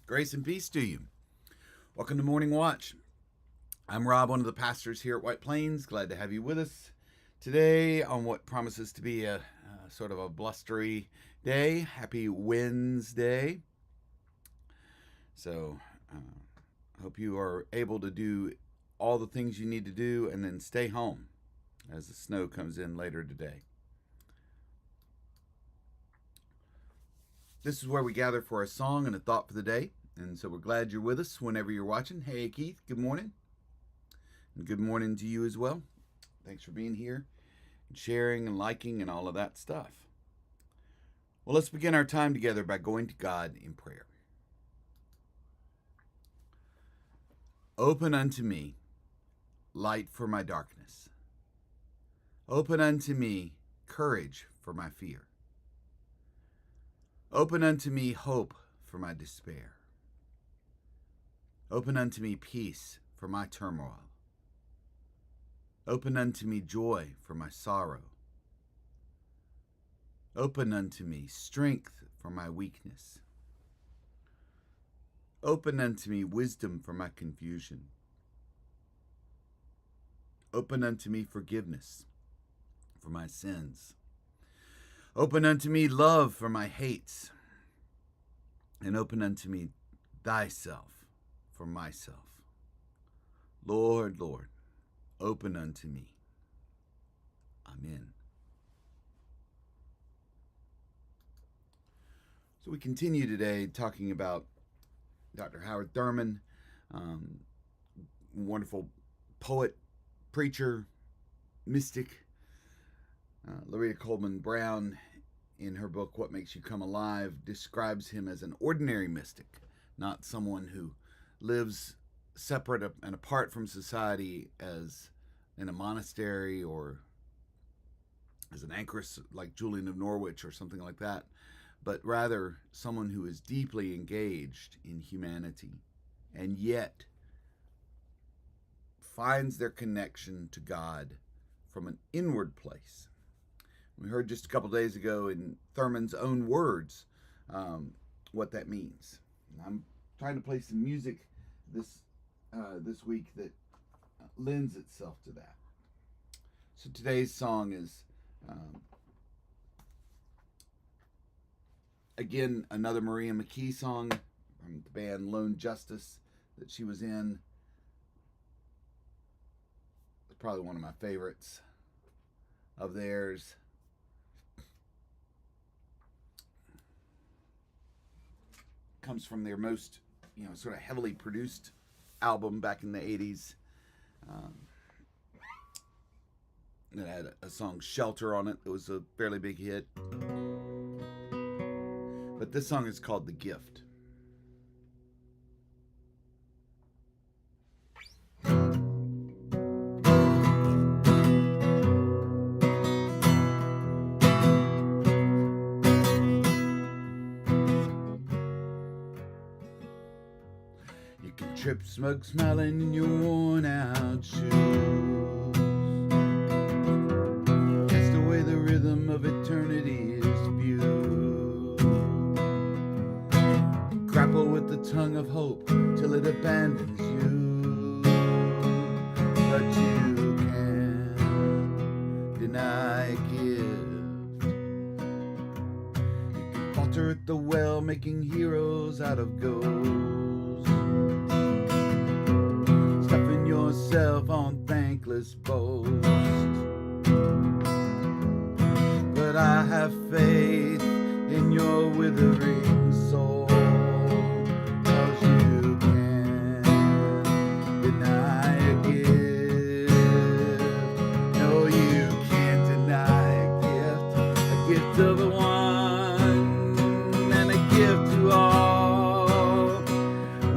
Grace and peace to you. Welcome to Morning Watch. I'm Rob, one of the pastors here at White Plains. Glad to have you with us today on what promises to be a sort of a blustery day. Happy Wednesday. So, I hope you are able to do all the things you need to do and then stay home as the snow comes in later today. This is where we gather for a song and a thought for the day. And so we're glad you're with us whenever you're watching. Hey, Keith, good morning. And good morning to you as well. Thanks for being here and sharing and liking and all of that stuff. Well, let's begin our time together by going to God in prayer. Open unto me light for my darkness. Open unto me courage for my fear. Open unto me hope for my despair. Open unto me peace for my turmoil. Open unto me joy for my sorrow. Open unto me strength for my weakness. Open unto me wisdom for my confusion. Open unto me forgiveness for my sins. Open unto me love for my hates, and open unto me thyself for myself. Lord, Lord, open unto me. Amen. So we continue today talking about Dr. Howard Thurman, wonderful poet, preacher, mystic. Loretta Coleman Brown, in her book, What Makes You Come Alive, describes him as an ordinary mystic, not someone who lives separate and apart from society as in a monastery or as an anchoress like Julian of Norwich or something like that, but rather someone who is deeply engaged in humanity and yet finds their connection to God from an inward place. We heard just a couple days ago in Thurman's own words what that means. I'm trying to play some music this week that lends itself to that. So today's song is, again, another Maria McKee song from the band Lone Justice that she was in. It's probably one of my favorites of theirs. Comes from their most, sort of heavily produced album back in the 80s. That had a song Shelter on it. It was a fairly big hit. But this song is called The Gift. Trip smug smiling in your worn out shoes. Cast away the rhythm of eternity's view. Grapple with the tongue of hope till it abandons you. But you can't deny a gift. You can falter at the well, making heroes out of ghosts. Yourself on thankless boast, but I have faith in your withering soul, 'cause you can't deny a gift. No, you can't deny a gift of the one and a gift to all,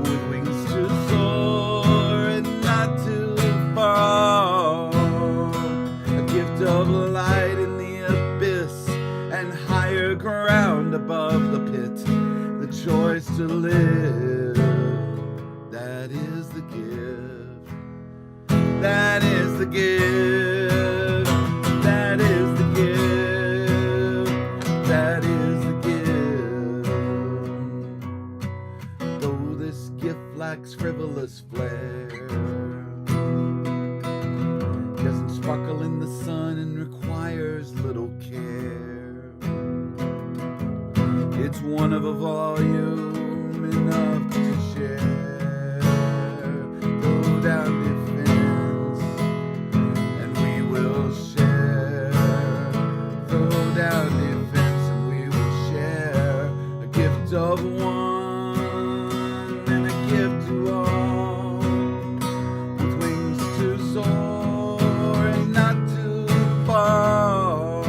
with wings to soar and not to fall, a gift of light in the abyss and higher ground above the pit, the choice to live. That is the gift. That is the gift. That is the gift. That is the gift. Though It's one of a volume enough to share. Throw down defense and we will share. Throw down defense and we will share. A gift of one and a gift to all, with wings to soar and not to fall.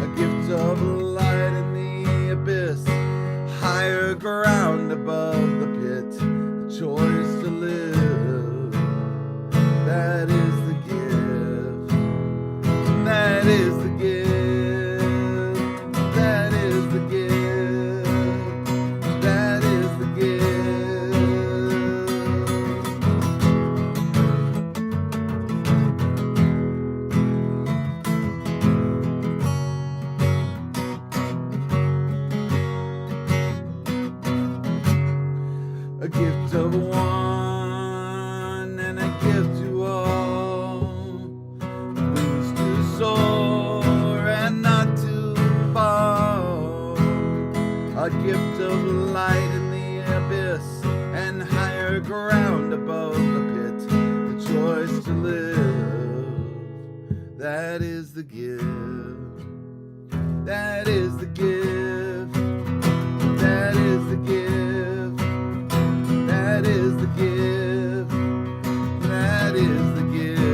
A gift of light in the abyss, higher ground above the pit, the choice to live. That is the gift. That is the gift. That is the gift. That is the gift. A gift of one and a gift to all, wings to soar and not to fall. A gift of light in the abyss and higher ground above the pit, the choice to live. That is the gift. That is the gift. That is the gift. That is the gift. That is the gift.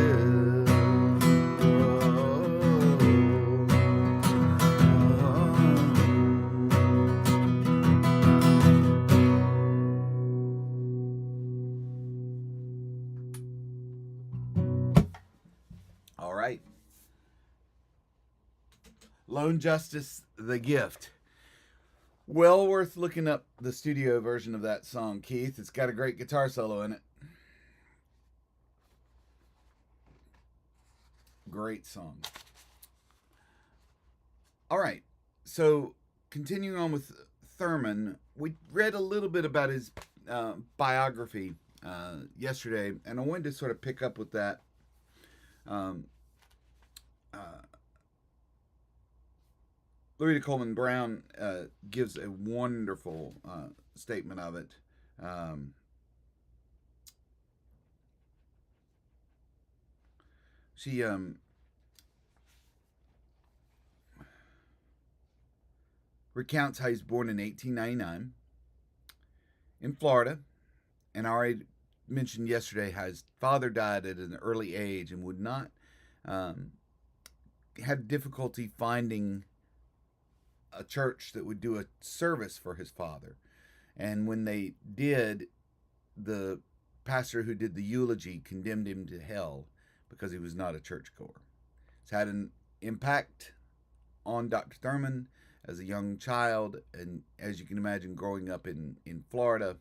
All right. Lone Justice, The Gift. Well worth looking up the studio version of that song, Keith. It's got a great guitar solo in it. Great song. All right. So, continuing on with Thurman, we read a little bit about his biography yesterday, and I wanted to sort of pick up with that. Loretta Coleman Brown gives a wonderful statement of it. She recounts how he's born in 1899 in Florida, and I already mentioned yesterday how his father died at an early age and would not had difficulty finding a church that would do a service for his father. And when they did, the pastor who did the eulogy condemned him to hell because he was not a churchgoer. It's had an impact on Dr. Thurman as a young child, and as you can imagine, growing up in Florida,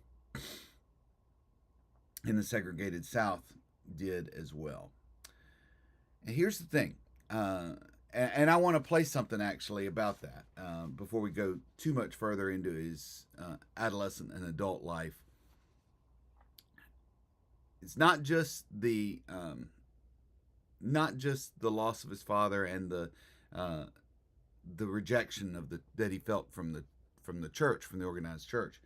in the segregated South, did as well. And here's the thing, and I want to play something actually about that before we go too much further into his adolescent and adult life. It's not just the loss of his father and the rejection of that he felt from the church, from the organized church.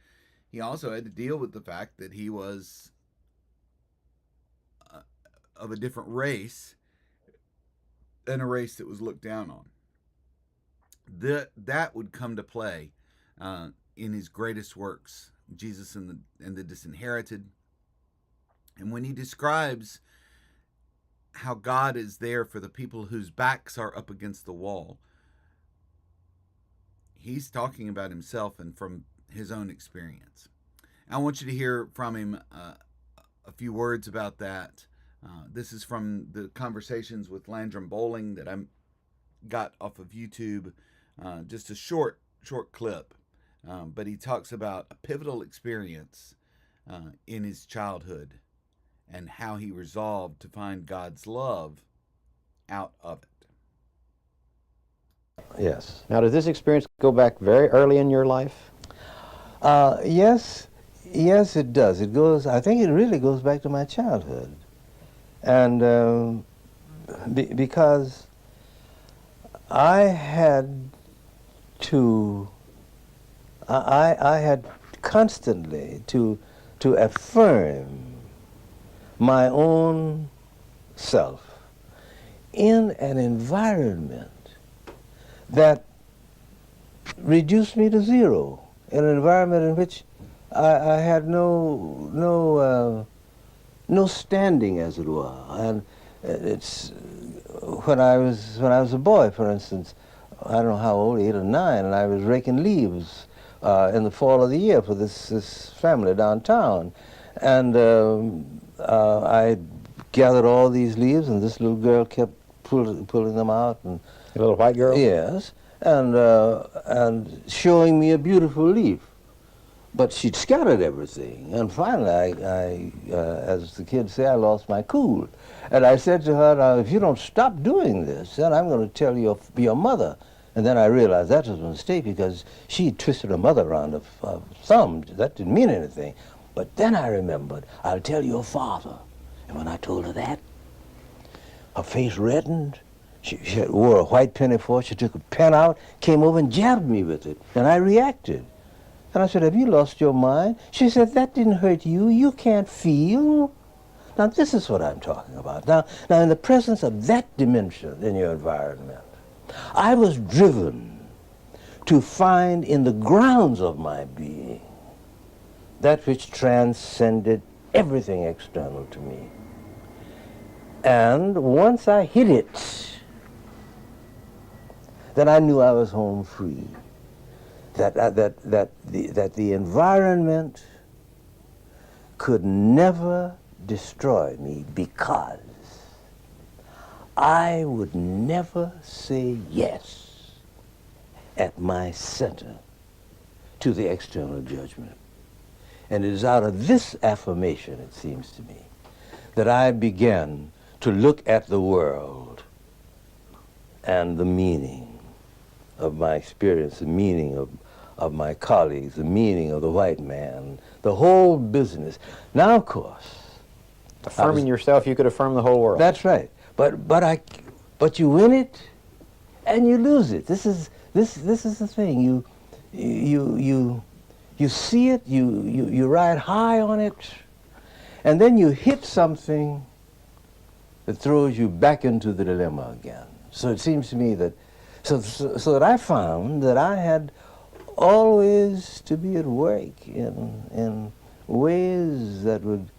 He also had to deal with the fact that he was of a different race, and a race that was looked down on. That would come to play in his greatest works, Jesus and the Disinherited. And when he describes how God is there for the people whose backs are up against the wall, he's talking about himself and from his own experience. I want you to hear from him a few words about that. This is from the conversations with Landrum Bowling that I got off of YouTube, just a short clip. But he talks about a pivotal experience in his childhood and how he resolved to find God's love out of it. Yes. Now, does this experience go back very early in your life? Yes, it does. It goes. I think it really goes back to my childhood, and because I had to I had constantly to affirm my own self in an environment that reduced me to zero, in an environment in which I had no standing, as it were. And it's when I was a boy, for instance, I don't know how old, 8 or 9, and I was raking leaves in the fall of the year for this family downtown, and I gathered all these leaves, and this little girl kept pulling them out, and A little white girl? yes, and showing me a beautiful leaf. But she'd scattered everything, and finally, as the kids say, I lost my cool. And I said to her, now, if you don't stop doing this, then I'm going to tell your mother. And then I realized that was a mistake, because she twisted her mother around a thumb. That didn't mean anything. But then I remembered, I'll tell your father. And when I told her that, her face reddened. She wore a white pinafore. She took a pen out, came over and jabbed me with it. And I reacted. And I said, have you lost your mind? She said, that didn't hurt you. You can't feel. Now, this is what I'm talking about. Now, in the presence of that dimension in your environment, I was driven to find in the grounds of my being that which transcended everything external to me. And once I hit it, then I knew I was home free. That the environment could never destroy me, because I would never say yes at my center to the external judgment. And it is out of this affirmation, it seems to me, that I began to look at the world and the meaning of my experience, the meaning of my colleagues, the meaning of the white man, the whole business. Now, of course, Affirming yourself, you could affirm the whole world. that's right. But you win it and you lose it. This is the thing. You see it, you ride high on it, and then you hit something that throws you back into the dilemma again. So it seems to me that so that I found that I had always to be at work in ways that would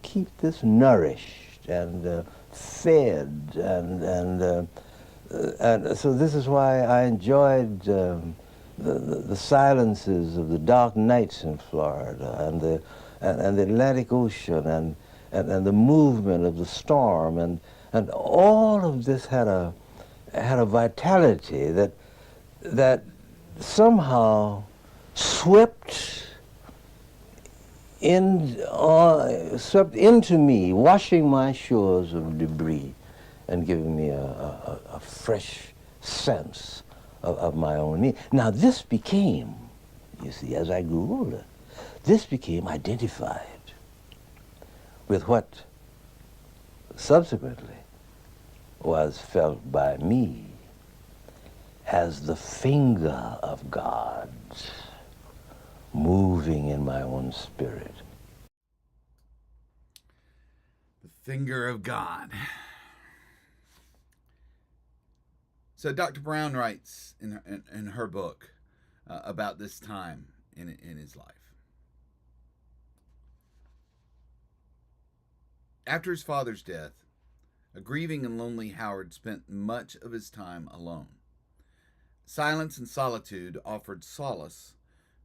keep this nourished and fed, and so this is why I enjoyed the silences of the dark nights in Florida, and the Atlantic Ocean, and the movement of the storm, and all of this had a vitality that somehow swept into me, washing my shores of debris and giving me a fresh sense of my own need. Now this became, you see, as I grew older, this became identified with what subsequently was felt by me as the finger of God moving in my own spirit. The finger of God. So Dr. Brown writes in her book about this time in his life. After his father's death, a grieving and lonely Howard spent much of his time alone. Silence and solitude offered solace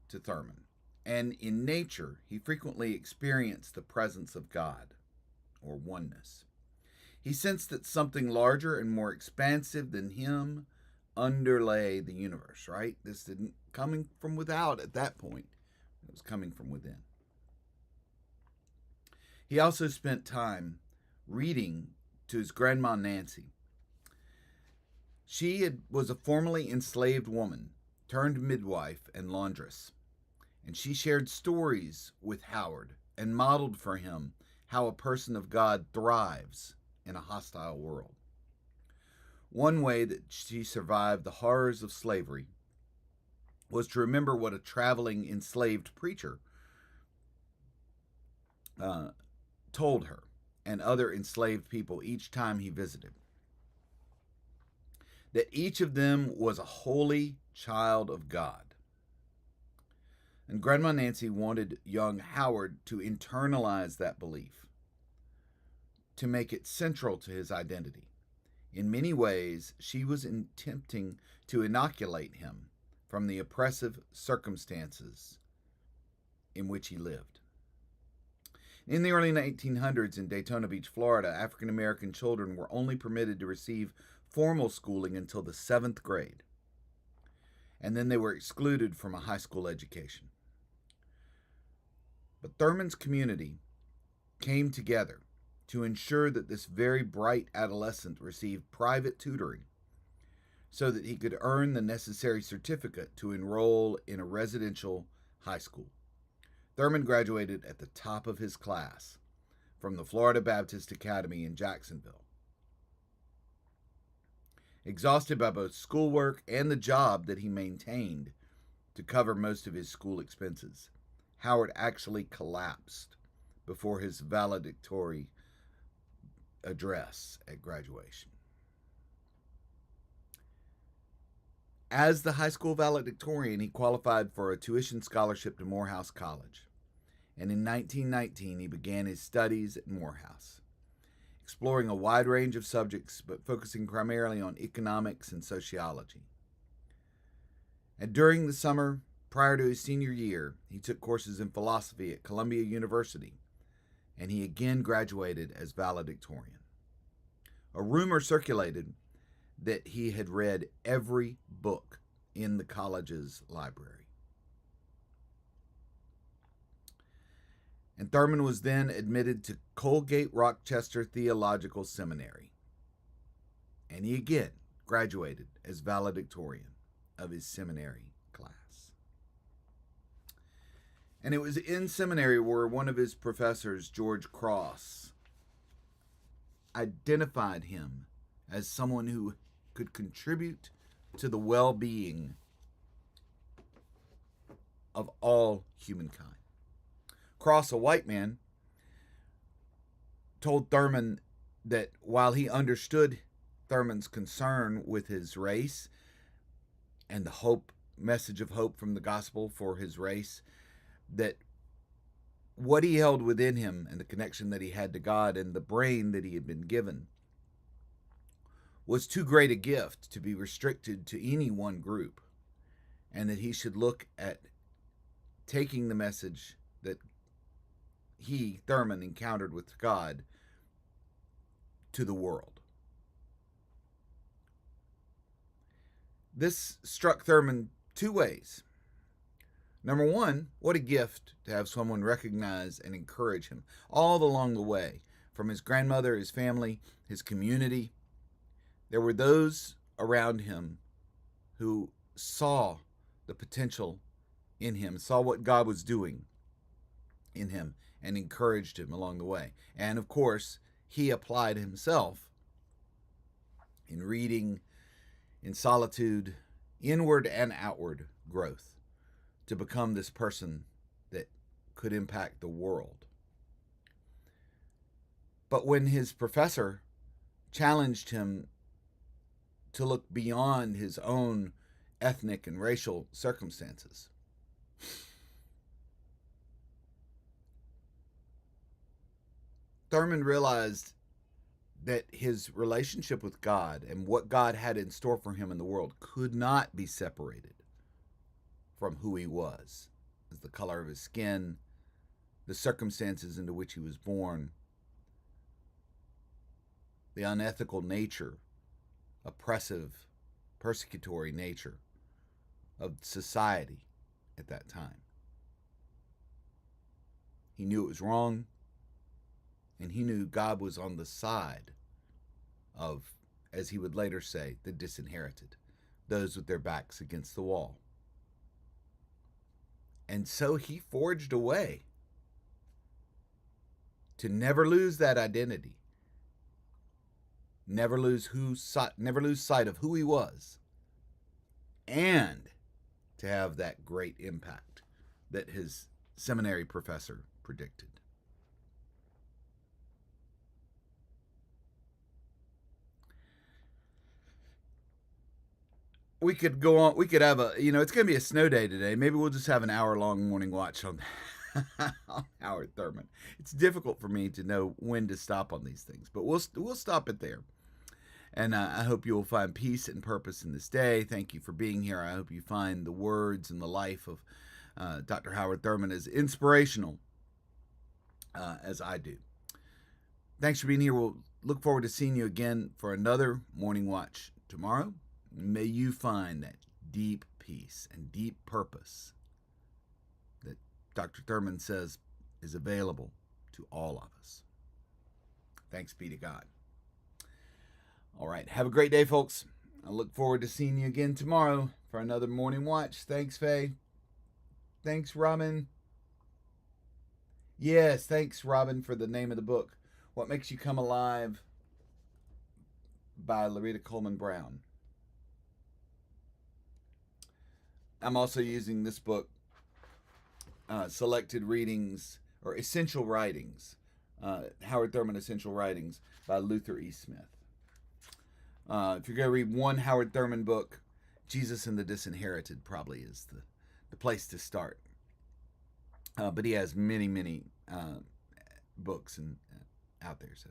to Thurman, and in nature he frequently experienced the presence of God, or oneness. He sensed that something larger and more expansive than him underlay the universe, right? This didn't coming from without at that point. It was coming from within. He also spent time reading to his grandma Nancy. She was a formerly enslaved woman, turned midwife and laundress, and she shared stories with Howard and modeled for him how a person of God thrives in a hostile world. One way that she survived the horrors of slavery was to remember what a traveling enslaved preacher told her and other enslaved people each time he visited. That each of them was a holy child of God. And Grandma Nancy wanted young Howard to internalize that belief, to make it central to his identity. In many ways, she was attempting to inoculate him from the oppressive circumstances in which he lived. In the early 1900s in Daytona Beach, Florida, African American children were only permitted to receive formal schooling until the 7th grade, and then they were excluded from a high school education. But Thurman's community came together to ensure that this very bright adolescent received private tutoring so that he could earn the necessary certificate to enroll in a residential high school. Thurman graduated at the top of his class from the Florida Baptist Academy in Jacksonville. Exhausted by both schoolwork and the job that he maintained to cover most of his school expenses, Howard actually collapsed before his valedictory address at graduation. As the high school valedictorian, he qualified for a tuition scholarship to Morehouse College, and in 1919 he began his studies at Morehouse, exploring a wide range of subjects but focusing primarily on economics and sociology. And during the summer prior to his senior year, he took courses in philosophy at Columbia University, and he again graduated as valedictorian. A rumor circulated that he had read every book in the college's library. And Thurman was then admitted to Colgate Rochester Theological Seminary, and he again graduated as valedictorian of his seminary class. And it was in seminary where one of his professors, George Cross, identified him as someone who could contribute to the well-being of all humankind. Cross, a white man, told Thurman that while he understood Thurman's concern with his race and the message of hope from the gospel for his race, that what he held within him and the connection that he had to God and the brain that he had been given was too great a gift to be restricted to any one group, and that he should look at taking the message that he, Thurman, encountered with God to the world. This struck Thurman two ways. Number one, what a gift to have someone recognize and encourage him all along the way. From his grandmother, his family, his community, there were those around him who saw the potential in him, saw what God was doing in him, and encouraged him along the way. And of course, he applied himself in reading, in solitude, inward and outward growth, to become this person that could impact the world. But when his professor challenged him to look beyond his own ethnic and racial circumstances, Thurman realized that his relationship with God and what God had in store for him in the world could not be separated from who he was, as the color of his skin, the circumstances into which he was born, the unethical nature, oppressive, persecutory nature of society at that time. He knew it was wrong, and he knew God was on the side of, as he would later say, the disinherited, those with their backs against the wall. And so he forged a way to never lose that identity, never lose sight of who he was, and to have that great impact that his seminary professor predicted. We could go on. We could have a, it's going to be a snow day today. Maybe we'll just have an hour-long morning watch on Howard Thurman. It's difficult for me to know when to stop on these things, but we'll stop it there. And I hope you will find peace and purpose in this day. Thank you for being here. I hope you find the words and the life of Dr. Howard Thurman as inspirational as I do. Thanks for being here. We'll look forward to seeing you again for another morning watch tomorrow. May you find that deep peace and deep purpose that Dr. Thurman says is available to all of us. Thanks be to God. All right. Have a great day, folks. I look forward to seeing you again tomorrow for another morning watch. Thanks, Faye. Thanks, Robin. Yes, thanks, Robin, for the name of the book, What Makes You Come Alive by Loretta Coleman Brown. I'm also using this book, Selected Readings, or Essential Writings, Howard Thurman Essential Writings by Luther E. Smith. If you're going to read one Howard Thurman book, Jesus and the Disinherited probably is the place to start. But he has many books out there. So